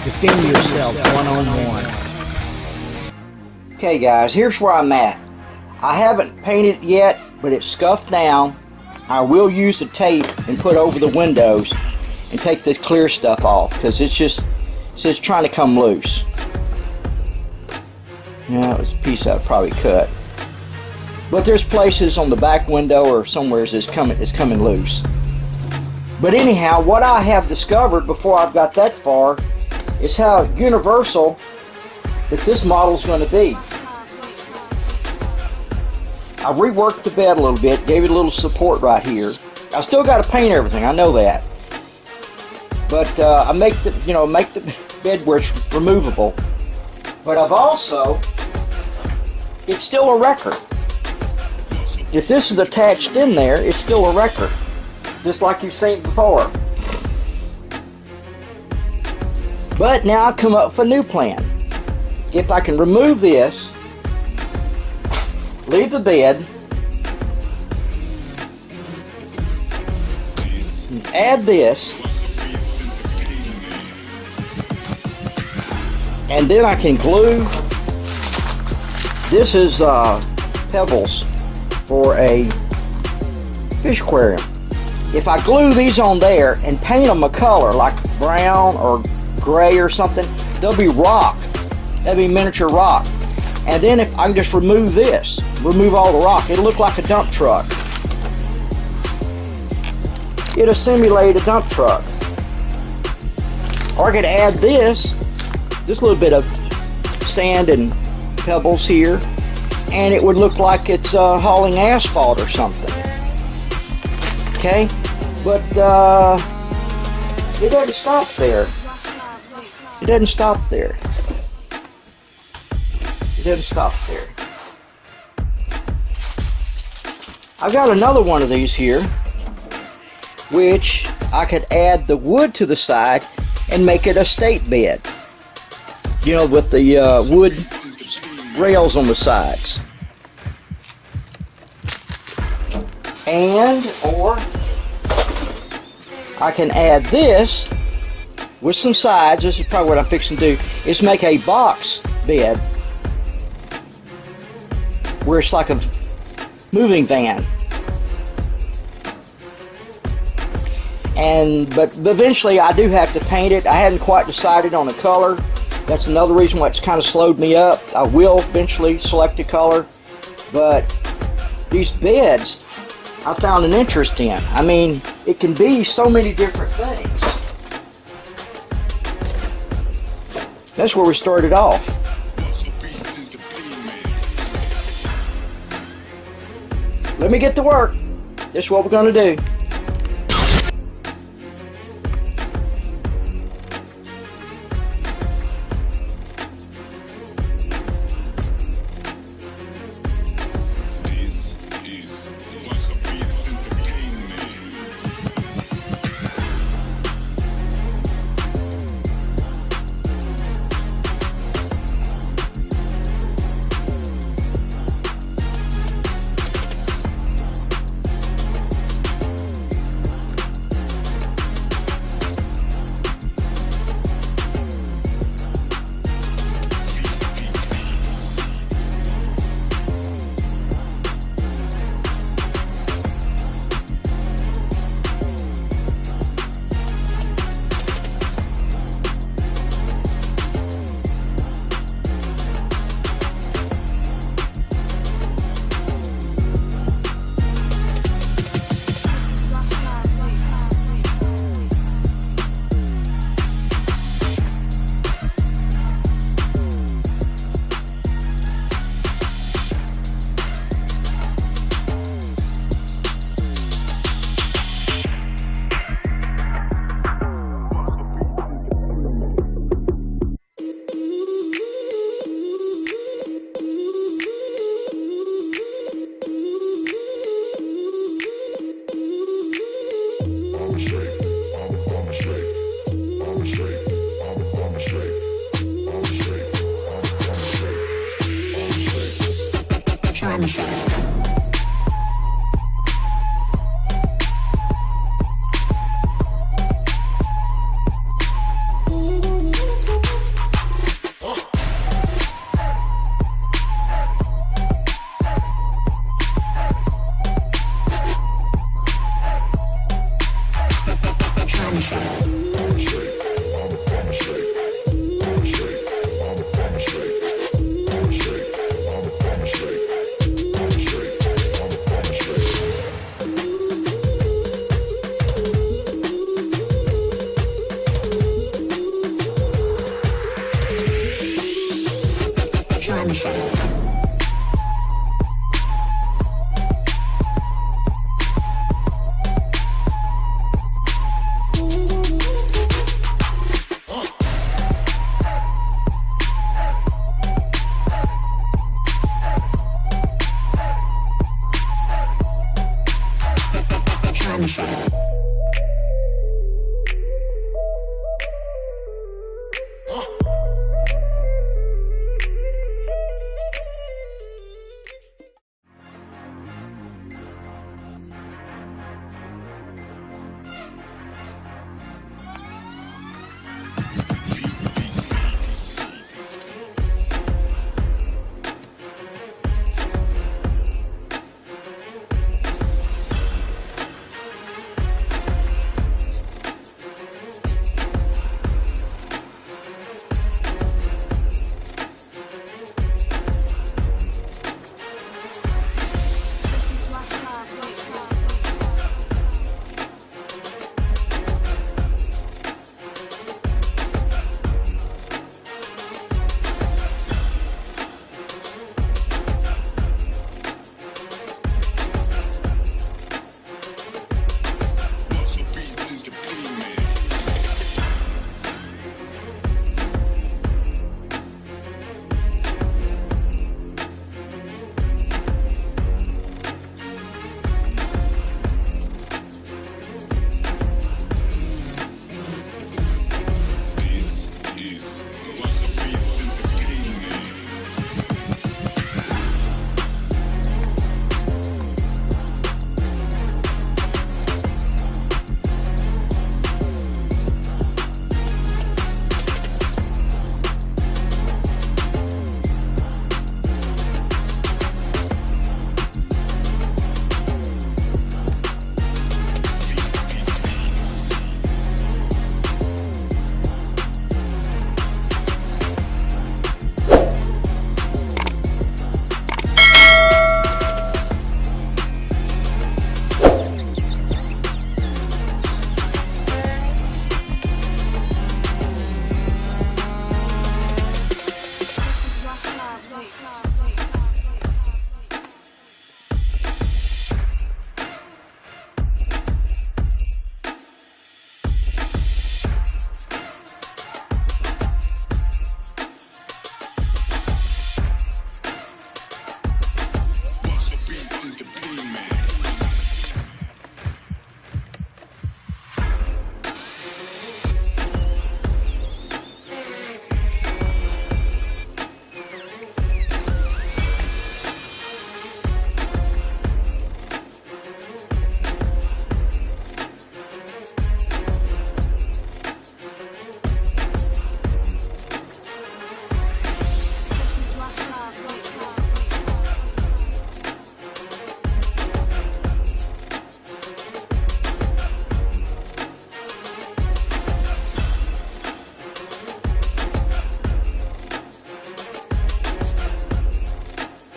Defend yourself one-on-one. Okay guys, here's where I'm at. I haven't painted yet, but it's scuffed down. I will use the tape and put over the windows and take this clear stuff off because it's just trying to come loose. Yeah, it was a piece I probably cut. But there's places on the back window or somewhere it's coming loose. But anyhow, what I have discovered before I've got that far is how universal that this model is going to be. I reworked the bed a little bit, gave it a little support right here. I still got to paint everything, I know that. But I make the bed where it's removable. But I've also, it's still a record. If this is attached in there, it's still a record, just like you've seen before. But now I've come up with a new plan. If I can remove this, leave the bed, and add this, and then I can glue. This is pebbles for a fish aquarium. If I glue these on there and paint them a color like brown or gray or something, they'll be rock. That'll be miniature rock. And then if I can just remove this, remove all the rock, it'll look like a dump truck. It'll simulate a dump truck. Or I could add this little bit of sand and pebbles here, and it would look like it's hauling asphalt or something. Okay? But it doesn't stop there. It doesn't stop there. It doesn't stop there. I've got another one of these here, which I could add the wood to the side and make it a state bed. You know, with the wood rails on the sides. Or I can add this with some sides. This is probably what I'm fixing to do, is make a box bed where it's like a moving van. But eventually I do have to paint it. I hadn't quite decided on a color. That's another reason why it's kind of slowed me up. I will eventually select a color, but these beds I found an interest in. I mean, it can be so many different things. That's where we started off. Let me get to work. This is what we're going to do.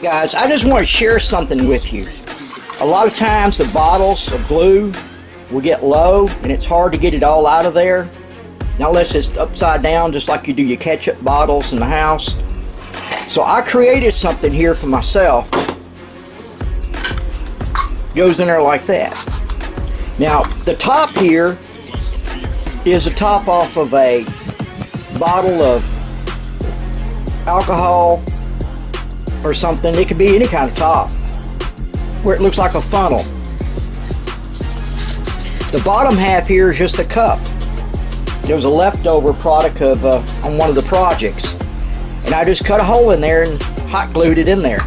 Guys, I just want to share something with you. A lot of times the bottles of glue will get low and it's hard to get it all out of there. Not unless it's upside down, just like you do your ketchup bottles in the house. So I created something here for myself. Goes in there like that. Now, the top here is a top off of a bottle of alcohol or something. It could be any kind of top where it looks like a funnel. The bottom half here is just a cup. There was a leftover product of on one of the projects, and I just cut a hole in there and hot glued it in there,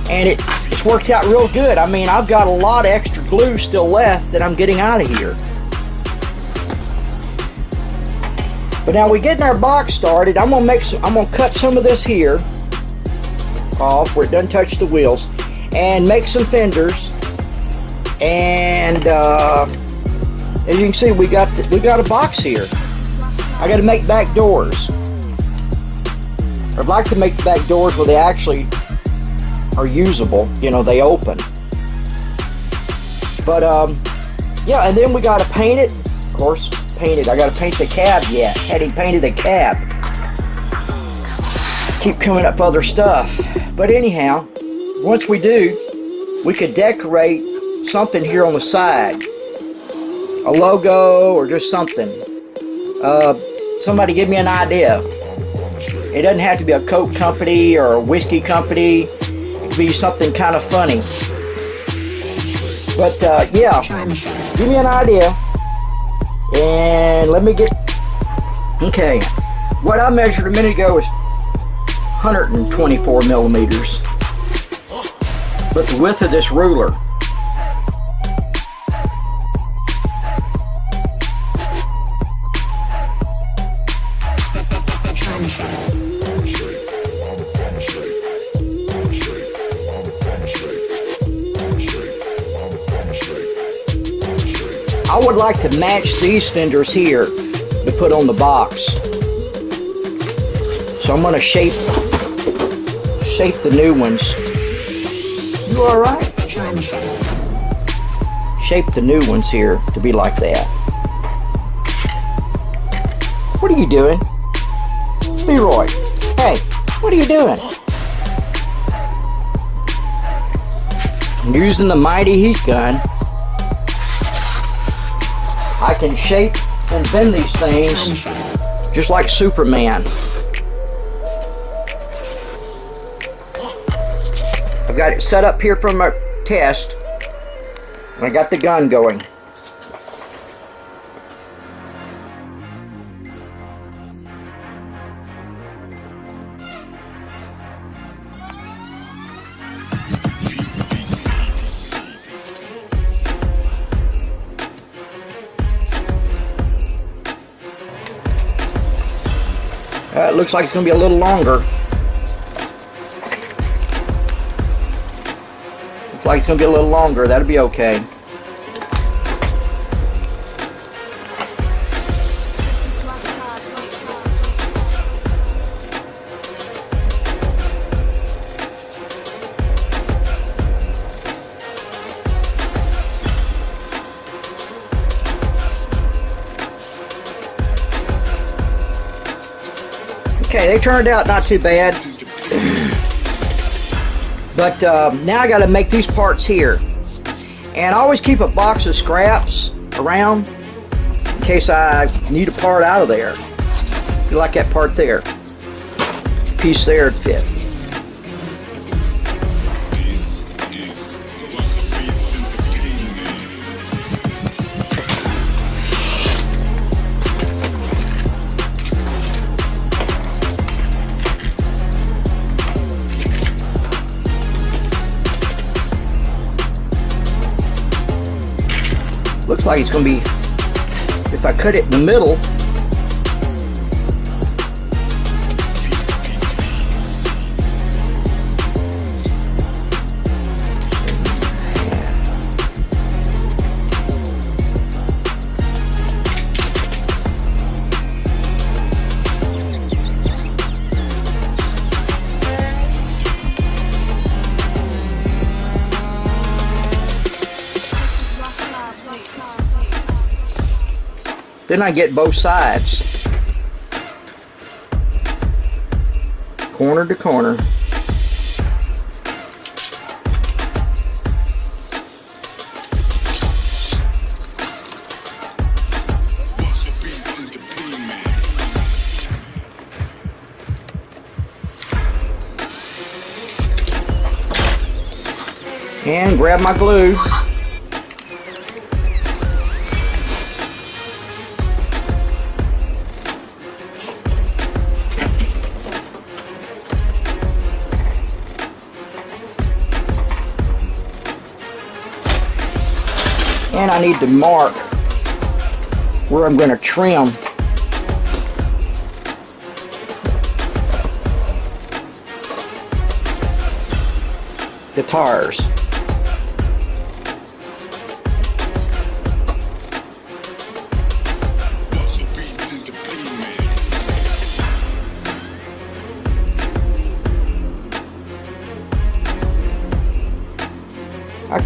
and it's worked out real good. I mean, I've got a lot of extra glue still left that I'm getting out of here. But now we getting our box started. I'm gonna cut some of this here off where it doesn't touch the wheels, and make some fenders, and As you can see, we got a box here. I got to make back doors. I'd like to make the back doors where they actually are usable. You know, they open. But yeah, and then we got to paint it. Of course, paint it. I got to paint the cab yet. Hadn't painted the cab. Keep coming up with other stuff. But anyhow, once we do, we could decorate something here on the side. A logo or just something. Somebody give me an idea. It doesn't have to be a Coke company or a whiskey company. It could be something kind of funny. But yeah, give me an idea. And let me get... Okay, what I measured a minute ago was 124 millimeters. But the width of this ruler, I would like to match these fenders here to put on the box. So I'm going to shape the new ones. You all right? Shape the new ones here to be like that. What are you doing? Leroy, hey, what are you doing? I'm using the mighty heat gun. I can shape and bend these things just like Superman. I've got it set up here for my test. I got the gun going. It looks like it's going to be a little longer. Looks like it's going to be a little longer. That'll be okay. Okay, they turned out not too bad. But now I got to make these parts here. And I always keep a box of scraps around in case I need a part out of there. You like that part there? Piece there to fit. Looks like it's going to be, if I cut it in the middle, then I get both sides, corner to corner. And grab my glue. And I need to mark where I'm going to trim the tires.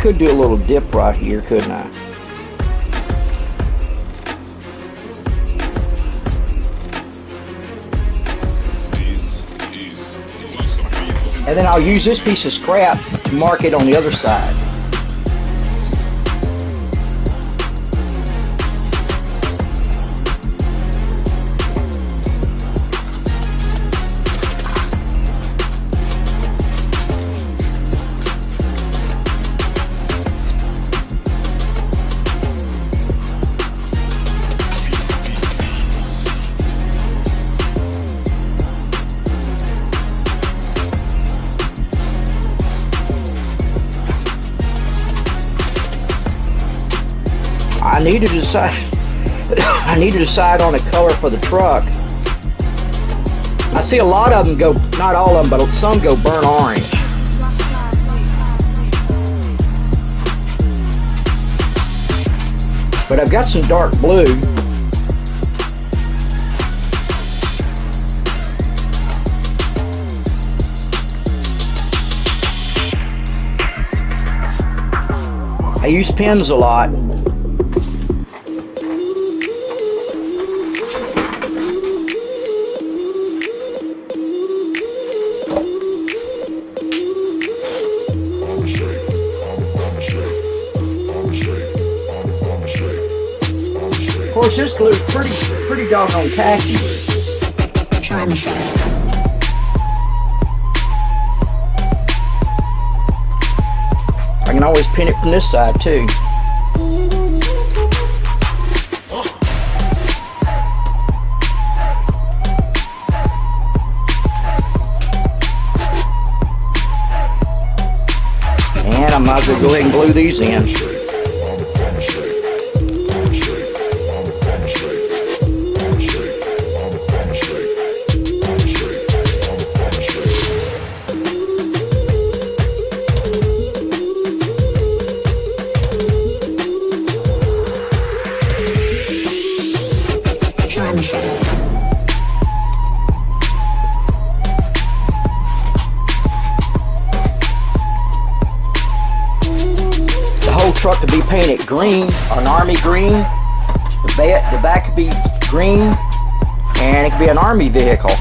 could do a little dip right here, couldn't I? And then I'll use this piece of scrap to mark it on the other side. I need to decide on a color for the truck. I see a lot of them go, not all of them, but some go burnt orange. But I've got some dark blue. I use pens a lot. Of course, this glue is pretty doggone tacky. I can always pin it from this side too. And I might as well go ahead and glue these in. Truck could be painted green, an army green. The back could be green, and it could be an army vehicle.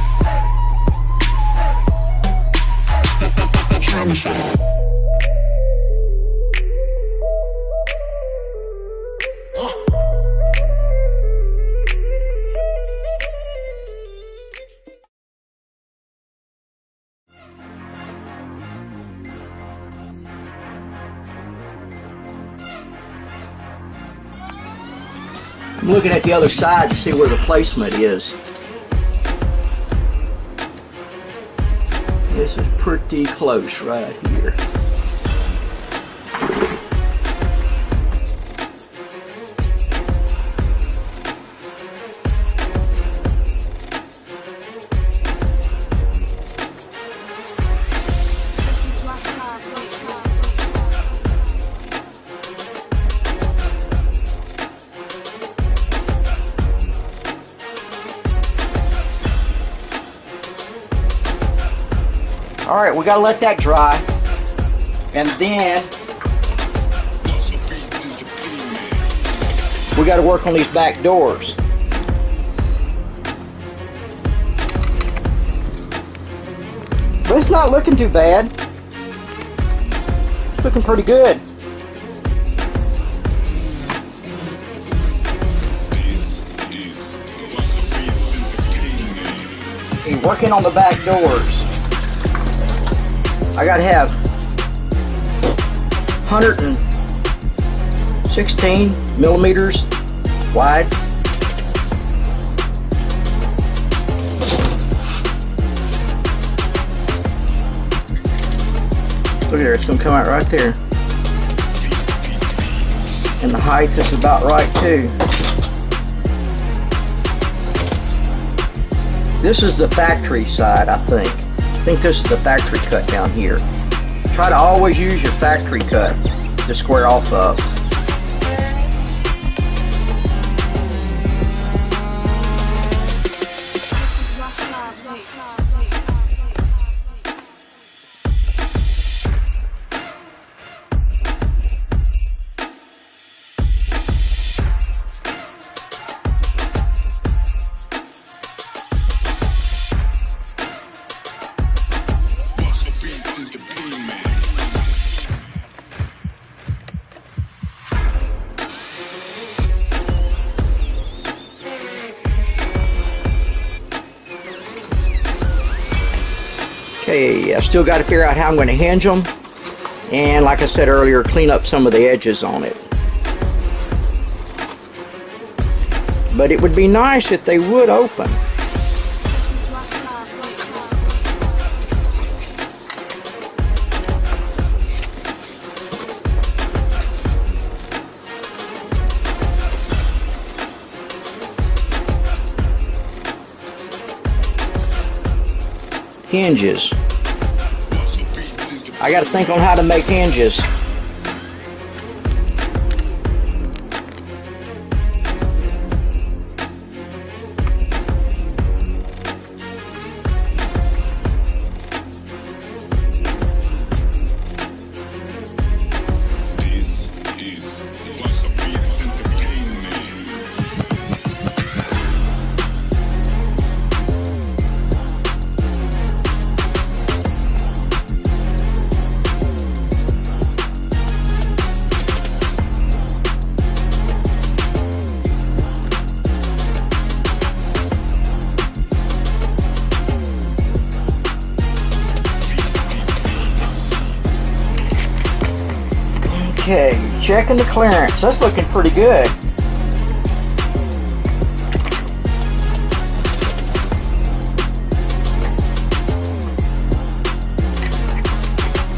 I'm looking at the other side to see where the placement is. This is pretty close right here. Alright, we gotta let that dry. And then we gotta work on these back doors. But it's not looking too bad. It's looking pretty good. Okay, working on the back doors. I gotta have 116 millimeters wide. Look at there, it's gonna come out right there. And the height is about right too. This is the factory side, I think. I think this is the factory cut down here. Try to always use your factory cut to square off of. Okay, I still got to figure out how I'm going to hinge them. And like I said earlier, clean up some of the edges on it. But it would be nice if they would open. Hinges. I got to think on how to make hinges. Okay, checking the clearance. That's looking pretty good.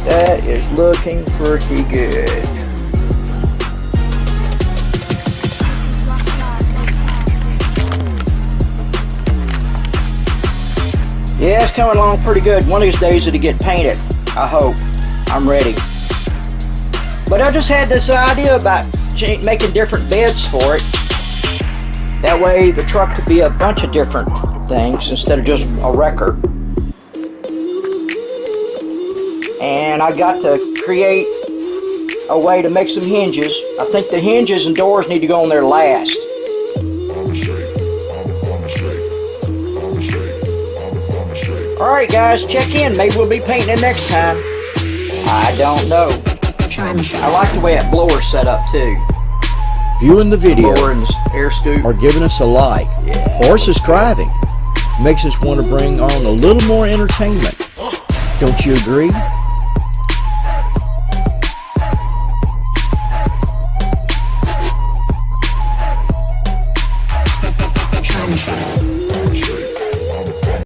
That is looking pretty good. Yeah, it's coming along pretty good. One of these days it'll get painted. I hope. I'm ready. But I just had this idea about making different beds for it. That way the truck could be a bunch of different things instead of just a wrecker. And I got to create a way to make some hinges. I think the hinges and doors need to go on there last. Alright guys, check in. Maybe we'll be painting it next time. I don't know. I like the way that blower's set up too. Viewing the video Blower and the air scoop. or giving us a like or subscribing makes us want to bring on a little more entertainment. Don't you agree?